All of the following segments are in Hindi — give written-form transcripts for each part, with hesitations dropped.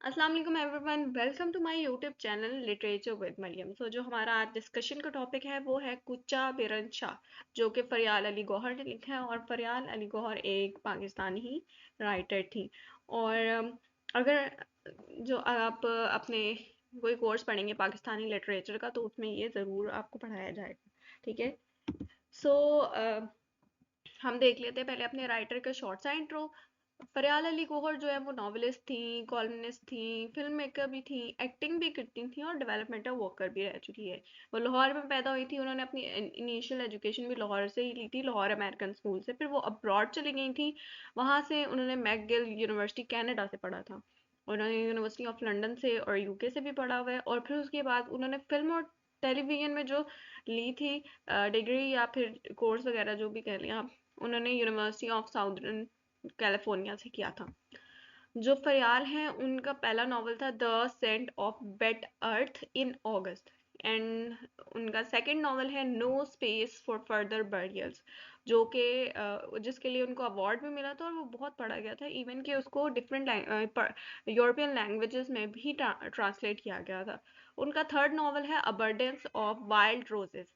अस्सलाम वालेकुम everyone, welcome to my YouTube channel literature with Maryam. जो हमारा आज डिस्कशन का टॉपिक है वो है कुच्चा बिरन शाह, जो कि फरियाल अली गौहर ने लिखा है। और फरियाल अली गौहर एक पाकिस्तानी राइटर थी। और अगर जो आप अपने कोई कोर्स पढ़ेंगे पाकिस्तानी लिटरेचर का, तो उसमें ये ज़रूर आपको पढ़ाया जाएगा, ठीक है। सो हम देख लेते हैं पहले अपने राइटर का शॉर्ट सा इंट्रो। फरियाल अली गौहर जो है वो नॉवेलिस्ट थी, कॉलमनिस्ट थी, फिल्म मेकर भी थी, एक्टिंग भी करती थी और डेवलपमेंटल वर्कर भी रह चुकी है। वो लाहौर में पैदा हुई थी। उन्होंने अपनी इनिशियल एजुकेशन भी लाहौर से ही ली थी, लाहौर अमेरिकन स्कूल से। फिर वो अब्रॉड चली गई थी। वहाँ से उन्होंने मैकगिल यूनिवर्सिटी कनाडा से पढ़ा था। उन्होंने यूनिवर्सिटी ऑफ लंदन से और यूके से भी पढ़ा हुआ है। और फिर उसके बाद उन्होंने फिल्म और टेलीविजन में जो ली थी डिग्री या फिर कोर्स वगैरह जो भी कह लिया आप, उन्होंने यूनिवर्सिटी ऑफ साउदर्न कैलिफोर्निया से किया था। जो फरियाल हैं उनका पहला नॉवल था the scent of wet earth in August. And उनका सेकंड नॉवल है no space for further burials, जो कि जिसके लिए उनको अवार्ड भी मिला था और वो बहुत पढ़ा गया था। इवन कि उसको डिफरेंट यूरोपियन लैंग्वेजेस में भी ट्रांसलेट किया गया था। उनका थर्ड नॉवल है अबंडेंस ऑफ वाइल्ड रोजेस,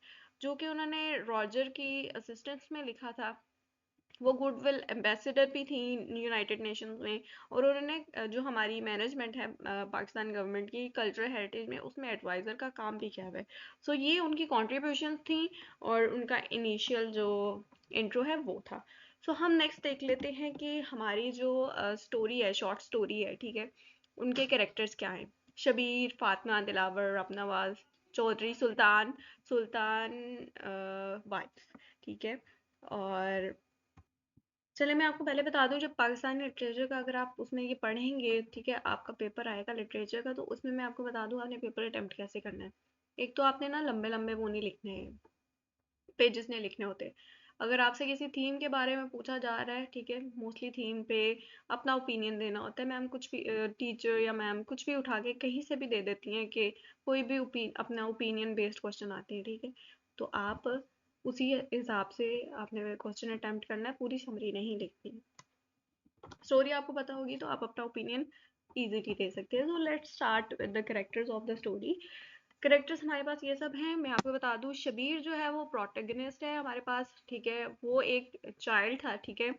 जो कि उन्होंने रॉजर की असिस्टेंस में लिखा था। वो गुडविल एम्बेसडर भी थी यूनाइटेड नेशंस में। और उन्होंने जो हमारी मैनेजमेंट है पाकिस्तान गवर्नमेंट की कल्चरल हेरिटेज में, उसमें एडवाइज़र का काम भी किया हुआ है। ये उनकी कॉन्ट्रीब्यूशन थी और उनका इनिशियल जो इंट्रो है वो था। हम नेक्स्ट देख लेते हैं कि हमारी जो स्टोरी है, शॉर्ट स्टोरी है, ठीक है, उनके कैरेक्टर्स क्या हैं। शबीर, फातिमा, दिलावर, रबनवाज, चौधरी, सुल्तान, सुल्तान वाइफ, ठीक है। और चलिए मैं आपको पहले बता दूं, जब पाकिस्तानी लिटरेचर का अगर आप उसमें ये पढ़ेंगे, ठीक है, आपका पेपर आएगा लिटरेचर का, तो उसमें मैं आपको बता दूं आपने पेपर अटेम्प्ट कैसे करना है। एक तो आपने ना लंबे लंबे वो नहीं लिखने हैं, पेजेस नहीं लिखने होते। अगर आपसे किसी थीम के बारे में पूछा जा रहा है, ठीक है, मोस्टली थीम पे अपना ओपिनियन देना होता है। मैम कुछ भी टीचर या मैम कुछ भी उठा के कहीं से भी दे देती हैं कि कोई भी अपना ओपिनियन बेस्ड क्वेश्चन आते हैं, ठीक है। तो आप उसी हिसाब से आपने क्वेश्चन अटेम्प्ट करना है, पूरी समरी नहीं लिखनी। स्टोरी आपको पता होगी तो आप अपना ओपिनियन इजीली दे सकते हैं। Let's start with the characters of the story. Characters हमारे पास ये सब हैं। मैं आपको बता दूं, शबीर जो है वो प्रोटैगनिस्ट है हमारे पास, ठीक है। वो एक चाइल्ड था, ठीक है,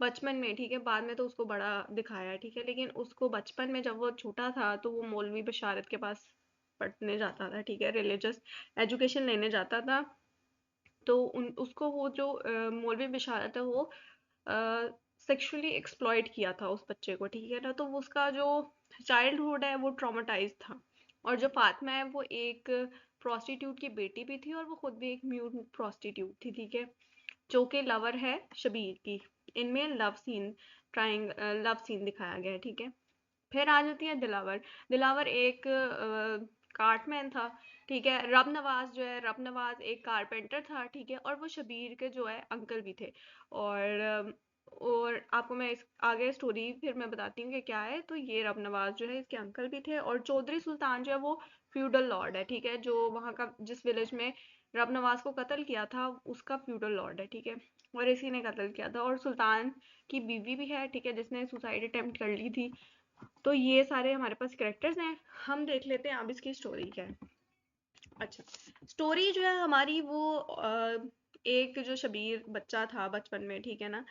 बचपन में, ठीक है। बाद में तो उसको बड़ा दिखाया है, ठीक है, लेकिन उसको बचपन में जब वो छोटा था तो वो मौलवी बशारत के पास पढ़ने जाता था, ठीक है, रिलीजियस एजुकेशन लेने जाता था। तो उसको वो जो मौलवी बशारत है वो सेक्सुअली एक्सप्लॉइट किया था उस बच्चे को, ठीक है ना। तो उसका जो चाइल्डहुड है वो ट्रॉमेटाइज था। और जो फातिमा है वो एक प्रोस्टिट्यूट की बेटी भी थी और वो खुद भी एक म्यूट प्रोस्टिट्यूट थी, ठीक है, जो कि लवर है शबीर की। इनमें लव सीन दिखाया गया है, ठीक है। फिर आ जाती है दिलावर। दिलावर एक कार्टमैन था, ठीक है। रब नवाज जो है, रब नवाज एक कारपेंटर था, ठीक है। और वो शबीर के जो है अंकल भी थे। और आपको मैं इस आगे स्टोरी फिर मैं बताती हूँ कि क्या है। तो ये रब नवाज जो है इसके अंकल भी थे। और चौधरी सुल्तान जो है वो फ्यूडल लॉर्ड है, ठीक है, जो वहाँ का जिस विलेज में रब नवाज को कत्ल किया था उसका फ्यूडल लॉर्ड है, ठीक है। और इसी ने कत्ल किया था। और सुल्तान की बीवी भी है, ठीक है, जिसने सुसाइड अटेम्प्ट कर ली थी। तो ये सारे हमारे पास कैरेक्टर्स हैं। हम देख लेते हैं अब इसकी स्टोरी क्या है। अच्छा, स्टोरी जो है हमारी वो एक जो शबीर बच्चा था बचपन में, ठीक है ना।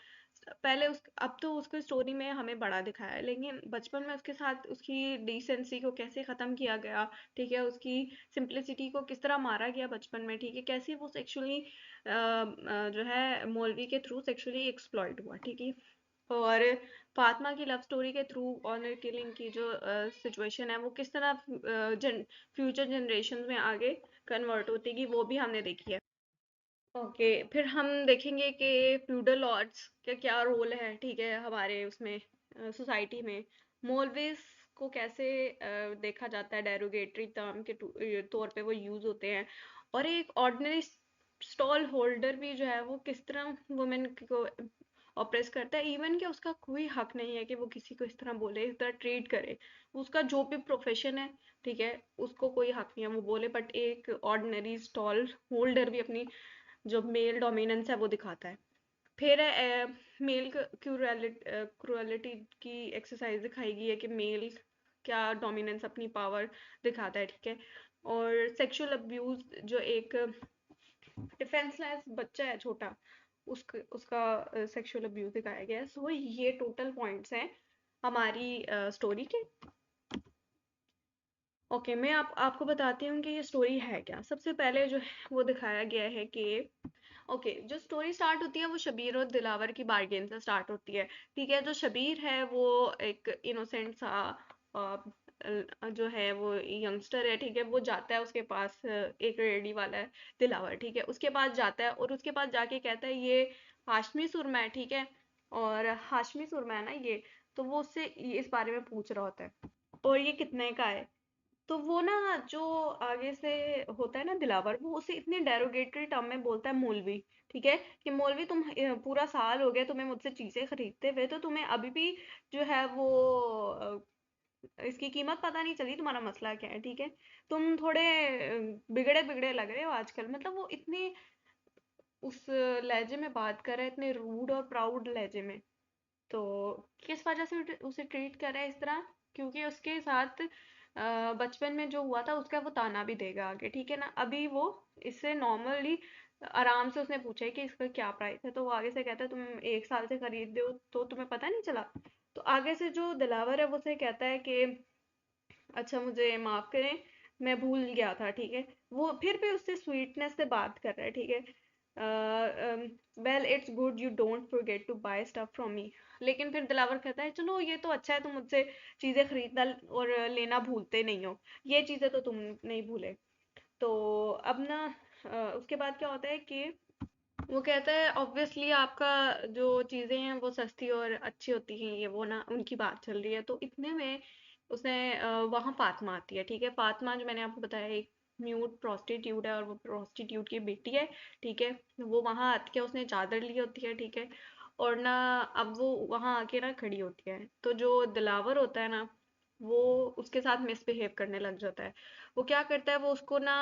पहले उस अब तो उसको स्टोरी में हमें बड़ा दिखाया है, लेकिन बचपन में उसके साथ उसकी डिसेंसी को कैसे ख़त्म किया गया, ठीक है, उसकी सिंप्लिसिटी को किस तरह मारा गया बचपन में, ठीक है, कैसे वो सेक्सुअली जो है मौलवी के थ्रू सेक्सुअली एक्सप्लॉइट हुआ, ठीक है। और फातिमा की लव स्टोरी के थ्रू ऑनर किलिंग की जो सिचुएशन है वो किस तरह फ्यूचर जनरेशन में आगे कन्वर्ट होती है वो भी हमने देखी है। ओके, फिर हम देखेंगे कि फ्यूडल लॉर्ड्स का क्या रोल है, ठीक है, हमारे उसमें सोसाइटी में। मॉलवेज को कैसे देखा जाता है, डेरोगेटरी टर्म के तौर पे वो यूज होते हैं। और एक ऑर्डिनरी स्टॉल होल्डर भी जो है वो किस तरह वुमेन को ऑप्रेस करता है। इवन कि उसका कोई हक नहीं है कि वो किसी को इस तरह बोले, इस तरह ट्रीट करे। उसका जो भी प्रोफेशन है, ठीक है, उसको कोई हक नहीं है वो बोले। बट एक ऑर्डिनरी स्टॉल होल्डर भी अपनी जो मेल डोमिनेंस है वो दिखाता है। फिर मेल क्रूरलिटी की एक्सरसाइज दिखाई गई है कि मेल क्या डोमिनेंस, अपनी पावर दिखाता है, ठीक है। और सेक्सुअल अब्यूज, जो एक डिफेंसलेस बच्चा है छोटा, उसका उसका सेक्सुअल अब्यूज दिखाया गया है। सो ये टोटल पॉइंट्स हैं हमारी स्टोरी के। ओके, मैं आपको बताती हूँ कि ये स्टोरी है क्या। सबसे पहले जो है वो दिखाया गया है कि ओके, जो स्टोरी स्टार्ट होती है वो शबीर और दिलावर की बार्गेन से स्टार्ट होती है, ठीक है। जो शबीर है वो एक इनोसेंट सा अ, जो है वो यंगस्टर है, ठीक है। वो जाता है उसके पास, एक रेडी वाला है दिलावर, ठीक है, उसके पास जाता है और उसके पास जाके कहता है ये हाशमी सुरमा है, ठीक है। और हाशमी सुरमा है ना ये, तो वो उससे इस बारे में पूछ रहा होता है, और ये कितने का है। तो वो ना, जो आगे से होता है ना दिलावर, वो उसे इतने डेरोगेटरी टर्म में बोलता है मौलवी, ठीक है। कि मौलवी, तुम पूरा साल हो गया तुम्हें मुझसे चीजें खरीदते हुए, तो तुम्हें अभी भी जो है वो इसकी कीमत पता नहीं चली, तुम्हारा मसला क्या है, ठीक है। तुम थोड़े बिगड़े बिगड़े लग रहे हो आजकल। मतलब वो इतने उस लहजे में बात कर रहा है, इतने रूड और प्राउड लहजे में। तो किस वजह से उसे ट्रीट कर रहा है इस तरह, क्योंकि उसके साथ बचपन में जो हुआ था उसका वो ताना भी देगा आगे, ठीक है ना। अभी वो इससे नॉर्मली आराम से उसने पूछा है कि इसका क्या प्राइस है, तो वो आगे से कहता है तुम 1 साल से खरीदते हो तो तुम्हें पता नहीं चला। तो आगे से जो दिलावर है वो उसे कहता है कि अच्छा मुझे माफ करें, मैं भूल गया था, ठीक है। वो फिर भी उससे स्वीटनेस से बात कर रहा है, ठीक है। Well it's good you don't forget to buy stuff from me. लेकिन फिर दिलावर कहता है चलो ये तो अच्छा है, तुम मुझसे चीजें खरीदना और लेना भूलते नहीं हो, ये चीजें तो तुम नहीं भूले। तो अब ना उसके बाद क्या होता है कि वो कहता है ऑब्वियसली आपका जो चीजें हैं वो सस्ती और अच्छी होती हैं, ये वो ना उनकी बात चल रही है। तो इतने में उसने वहाँ फातिमा आती है, ठीक है। फातिमा, जो मैंने आपको बताया, एक म्यूट प्रोस्टिट्यूट है और वो प्रोस्टिट्यूट की बेटी है, ठीक है। वो वहाँ आती है, उसने चादर ली होती है, ठीक है। और ना अब वो वहाँ आके ना खड़ी होती है, तो जो दिलावर होता है ना, वो उसके साथ मिसबिहेव करने लग जाता है। वो क्या करता है, वो उसको ना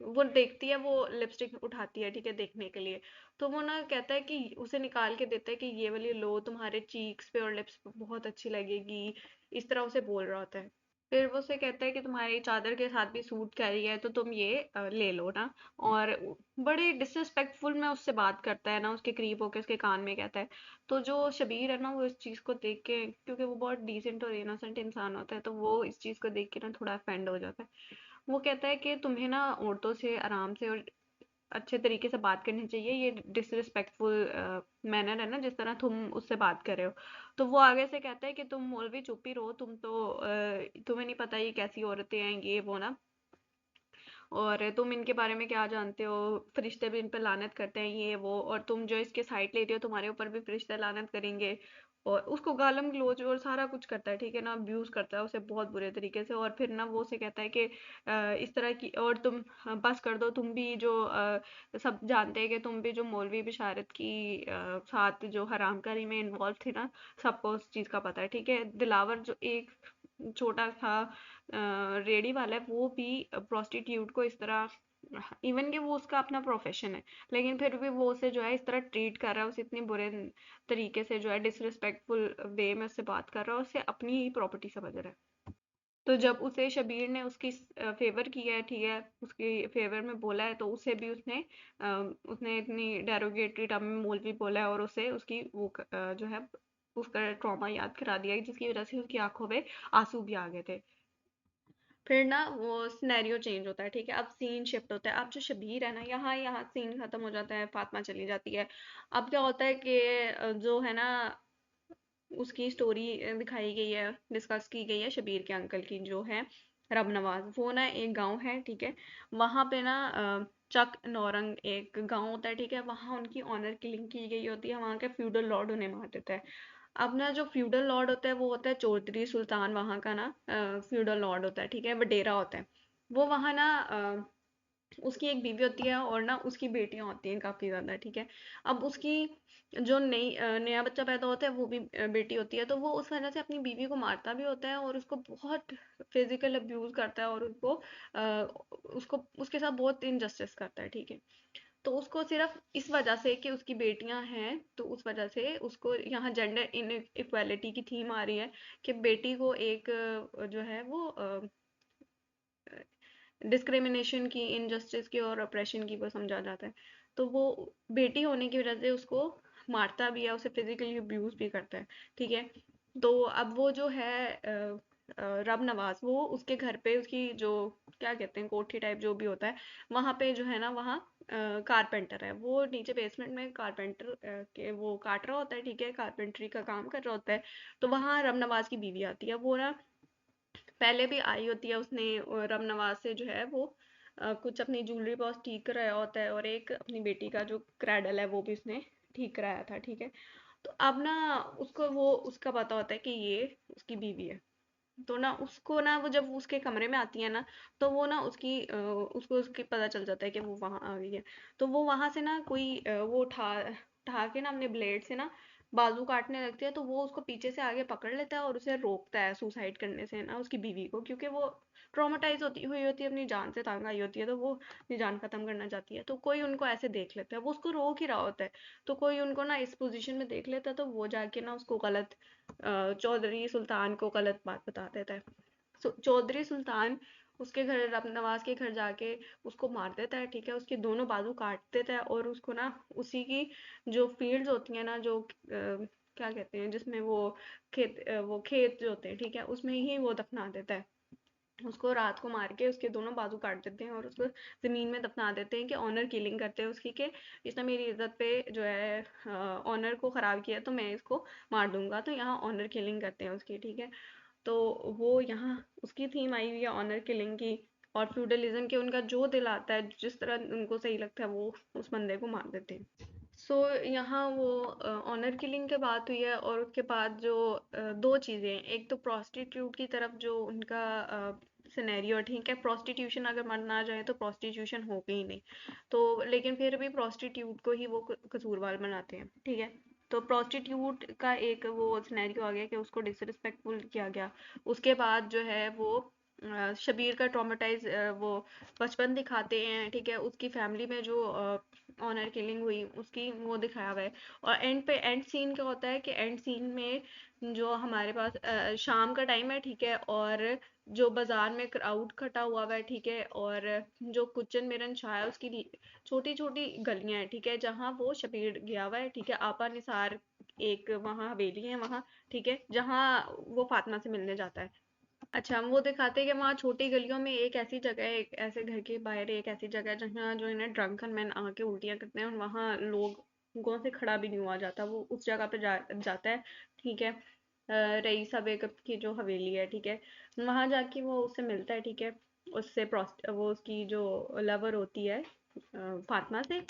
वो देखती है, वो लिपस्टिक उठाती है, ठीक है, देखने के लिए। तो वो ना कहता है कि उसे निकाल के देता है कि ये वाली लो, तुम्हारे चीक्स पे और लिप्स पे बहुत अच्छी लगेगी, इस तरह उसे बोल रहा होता है। फिर वो उसे कहता है कि तुम्हारी चादर के साथ भी सूट कैरी है, तो तुम ये ले लो ना। और बड़े डिसरिस्पेक्टफुल में उससे बात करता है ना, उसके करीब होके उसके कान में कहता है। तो जो शबीर है ना, वो इस चीज को देख के, क्योंकि वो बहुत डिसेंट और इनोसेंट इंसान होता है, तो वो इस चीज को देख के ना थोड़ा अफेंड हो जाता है। वो कहता है कि तुम्हें ना औरतों से आराम से और अच्छे तरीके से बात करनी चाहिए, ये डिसरिस्पेक्टफुल मैनर है ना जिस तरह तुम उससे बात कर रहे हो। तो वो आगे से कहता है कि तुम मौलवी चुप ही रहो, तुम तो तुम्हें नहीं पता ये कैसी औरतें हैं, ये वो ना। और तुम इनके बारे में क्या जानते हो, फरिश्ते भी इन पर लानत करते हैं, ये वो। और तुम जो इसके साइड ले रही हो, तुम्हारे ऊपर भी फरिश्ते लानत करेंगे। और उसको गालम गलोच और सारा कुछ करता है, ठीक है ना, अब्यूज करता है उसे बहुत बुरे तरीके से। और फिर ना वो उसे कहता है कि इस तरह की, और तुम बस कर दो, तुम भी जो सब जानते हैं कि तुम भी जो मौलवी बिशारत की साथ जो हरामकारी में इन्वॉल्व थे ना, सबको उस चीज का पता है, ठीक है। दिलावर जो एक छोटा सा रेडी वाला है, वो भी प्रोस्टिट्यूट को इस तरह, इवन कि वो उसका अपना प्रोफेशन है, लेकिन फिर भी वो उसे जो है इस तरह ट्रीट कर रहा है, उसे इतनी बुरे तरीके से जो है डिसरिस्पेक्टफुल वे में उससे बात कर रहा है, उसे अपनी ही प्रॉपर्टी समझ रहा है। तो जब उसे शबीर ने उसकी फेवर किया है, ठीक है, उसके फेवर में बोला है, तो उसे भी उसने इतनी डेरोगेटरी टर्म में मौलवी बोला है, और उसे उसकी वो जो है उसका ट्रॉमा याद करा दिया है, जिसकी वजह से उसकी आंखों में आंसू भी आ गए थे। फिर ना वो सिनेरियो चेंज होता है, ठीक है। अब सीन शिफ्ट होता है, अब जो शबीर है ना, यहाँ यहाँ सीन खत्म हो जाता है, फातिमा चली जाती है। अब क्या होता है कि जो है ना उसकी स्टोरी दिखाई गई है, डिस्कस की गई है शबीर के अंकल की, जो है रब नवाज। वो ना एक गांव है, ठीक है। वहां पे ना चक नौरंग एक गांव होता है, ठीक है। वहां उनकी ऑनर किलिंग की गई होती है, वहां के फ्यूडल लॉर्ड उन्हें मार देता है। अब ना जो फ्यूडल लॉर्ड होता है वो होता है चौधरी सुल्तान, वहां का ना फ्यूडल लॉर्ड होता है, ठीक है, वडेरा होता है। वो वहां ना उसकी एक बीवी होती है, और ना उसकी बेटियां होती हैं काफी ज्यादा, ठीक है। अब उसकी जो नया बच्चा पैदा होता है वो भी बेटी होती है, तो वो उस वजह से अपनी बीवी को मारता भी होता है, और उसको बहुत फिजिकल अब्यूज करता है, और उसको उसके साथ बहुत इनजस्टिस करता है, ठीक है। तो उसको सिर्फ इस वजह से कि उसकी बेटियां हैं, तो उस वजह से उसको यहाँ जेंडर इन इक्वालिटी की थीम आ रही है कि बेटी को एक जो है वो डिस्क्रिमिनेशन की, इनजस्टिस की और ऑपरेशन की वो समझा जाता है। तो वो बेटी होने की वजह से उसको मारता भी है, उसे फिजिकली अब्यूज भी करता है। ठीक है। तो अब वो जो है रब नवाज, वो उसके घर पे उसकी जो क्या कहते हैं कोठी टाइप जो भी होता है, वहां पे जो है ना, वहाँ कारपेंटर है, वो नीचे बेसमेंट में कारपेंटर के वो काट रहा होता है। ठीक है, कारपेंटरी का काम कर रहा होता है। तो वहाँ रब नवाज की बीवी आती है, वो ना पहले भी आई होती है, उसने रब नवाज से जो है वो कुछ अपनी ज्वेलरी बॉक्स ठीक कराया होता है, और एक अपनी बेटी का जो क्रैडल है वो भी उसने ठीक कराया था। ठीक है। तो अब ना उसको वो उसका पता होता है कि ये उसकी बीवी है। तो ना उसको ना वो जब उसके कमरे में आती है ना, तो वो ना उसको उसकी पता चल जाता है कि वो वहां आ गई है। तो वो वहां से ना कोई वो उठा उठा के ना अपने ब्लेड से ना बाजू काटने लगती है। तो वो उसको पीछे से आगे पकड़ लेता है और उसे रोकता है सुसाइड करने से ना, उसकी बीवी को, क्योंकि वो ट्रॉमेटाइज होती हुई होती है, अपनी जान से तंग आई होती है, तो वो अपनी जान खत्म करना चाहती है। तो कोई उनको ऐसे देख लेता है, वो उसको रोक ही रहा होता है। तो कोई उनको ना इस पोजीशन में देख लेता है, तो वो जाके ना उसको गलत चौधरी सुल्तान को गलत बात बता देता है। चौधरी सुल्तान उसके घर, रब नवाज के घर जाके उसको मार देता है। ठीक है, उसके दोनों बाजू काट देता है, और उसको ना उसी की जो फील्ड्स होती हैं ना, जो क्या कहते हैं जिसमें वो खेत जो होते हैं, ठीक है, उसमें ही वो दफना देता है। उसको रात को मार के उसके दोनों बाजू काट देते हैं और उसको जमीन में दफना देते हैं कि ऑनर किलिंग करते हैं उसकी, कि इसने मेरी इज्जत पे जो है ऑनर को खराब किया, तो मैं इसको मार दूंगा। तो यहाँ ऑनर किलिंग करते हैं उसकी। ठीक है। तो वो यहाँ उसकी थीम आई हुई है ऑनर किलिंग की, और फ्यूडलिज्म के उनका जो दिल आता है, जिस तरह उनको सही लगता है, वो उस बंदे को मार देते हैं। सो यहाँ वो ऑनर किलिंग के बात हुई है, और उसके बाद जो दो चीज़ें हैं, एक तो प्रोस्टिट्यूट की तरफ जो उनका सिनेरियो, ठीक है, प्रोस्टिट्यूशन अगर माना जाए तो प्रोस्टिट्यूशन होगी ही नहीं, तो लेकिन फिर भी प्रोस्टिट्यूट को ही वो कसूरवार बनाते हैं। ठीक है। तो प्रोस्टिट्यूट का एक वो सिनेरियो आ गया कि उसको डिसरिस्पेक्टफुल किया गया। उसके बाद जो है वो शबीर का ट्रॉमेटाइज वो बचपन दिखाते हैं। ठीक है, उसकी फैमिली में जो ऑनर किलिंग हुई उसकी वो दिखाया हुआ है। और एंड पे एंड सीन क्या होता है कि एंड सीन में जो हमारे पास शाम का टाइम है। ठीक है, और जो बाजार में क्राउड खटा हुआ है। ठीक है, और जो कुचन मिरन शाह है उसकी छोटी छोटी गलियां हैं। ठीक है, जहाँ वो शबीर गया हुआ है। ठीक है, आपा निसार एक वहाँ हवेली है वहाँ। ठीक है, जहाँ वो फातिमा से मिलने जाता है। अच्छा, वो दिखाते हैं कि वहाँ छोटी गलियों में एक ऐसी जगह है, एक ऐसे घर के बाहर एक ऐसी जगह है जहाँ जो है ना ड्रंकन मैन आके उल्टियाँ करते हैं, और वहाँ लोगों से खड़ा भी नहीं हुआ जाता, वो उस जगह पे जाता है। ठीक है। रईसा बेगम की जो हवेली है। ठीक है, वहाँ जाके वो उससे मिलता है। ठीक है, उससे वो उसकी जो लवर होती है फातिमा से।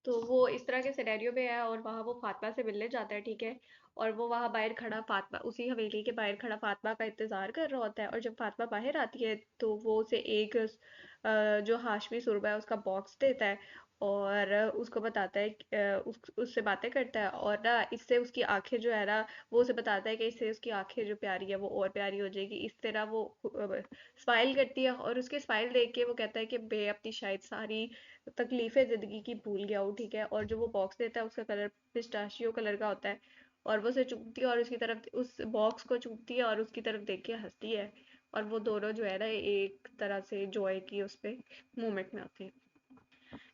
तो वो इस तरह के सिनेरियो पे है, और वहाँ वो फातिमा से मिलने जाता है। ठीक है, और वो वहाँ बाहर खड़ा फातिमा, उसी हवेली के बाहर खड़ा फातिमा का इंतजार कर रहा होता है। और जब फातिमा बाहर आती है तो वो उसे एक जो हाशमी सुरबा है उसका बॉक्स देता है, और उसको बताता है उससे बातें करता है, और ना इससे उसकी आंखें जो है ना, वो उसे बताता है कि इससे उसकी आंखें जो प्यारी है वो और प्यारी हो जाएगी। इस तरह वो स्माइल करती है, और उसके स्माइल देख के वो कहता है कि बे अपनी शायद सारी तकलीफें जिंदगी की भूल गया हूँ। ठीक है, और जो वो बॉक्स देता है उसका कलर पिस्ताशियो कलर का होता है, और वो उसे चूमती है और उसकी तरफ उस बॉक्स को चूमती है और उसकी तरफ देख के हंसती है, और वो दोनों जो है ना एक तरह से जॉय की उस पे मोमेंट में आते हैं।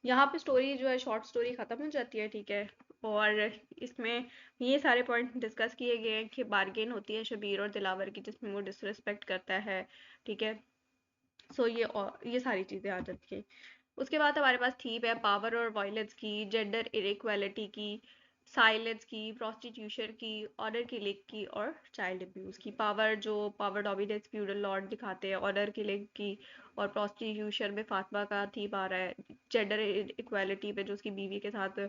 यहाँ पे स्टोरी जो है शॉर्ट स्टोरी खत्म हो जाती है। ठीक है, और इसमें ये सारे पॉइंट डिस्कस किए गए हैं कि बार्गेन होती है शबीर और दिलावर की, जिसमें वो डिसरिस्पेक्ट करता है। ठीक है। सो ये सारी चीजें आ जाती हैं। उसके बाद हमारे पास थीम है पावर और वायलेंस की, जेंडर इनइक्वालिटी की, साइलेंस की, प्रोस्टिट्यूशन की, ऑनर किलिंग की, और चाइल्ड अब्यूज की। पावर जो पावर डोमिनेंस फ्यूडल लॉर्ड दिखाते हैं, ऑनर किलिंग की और प्रोस्टिट्यूशन में फातिमा का थीम आ रहा है, जेंडर इक्वालिटी पे जो उसकी बीवी के साथ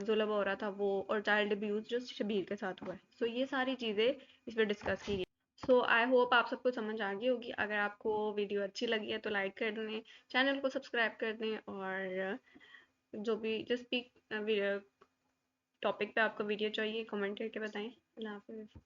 जुल्म हो रहा था वो, और चाइल्ड अब्यूज जो शबीर के साथ हुआ है। सो ये सारी चीज़ें इसमें डिस्कस की गई। सो आई होप आप सबको समझ आ गई होगी। अगर आपको वीडियो अच्छी लगी है तो लाइक कर दें, चैनल को सब्सक्राइब कर दें, और जो भी जिस भी टॉपिक पे आपको वीडियो चाहिए कमेंट करके बताएं। अल्लाह हाफिज़।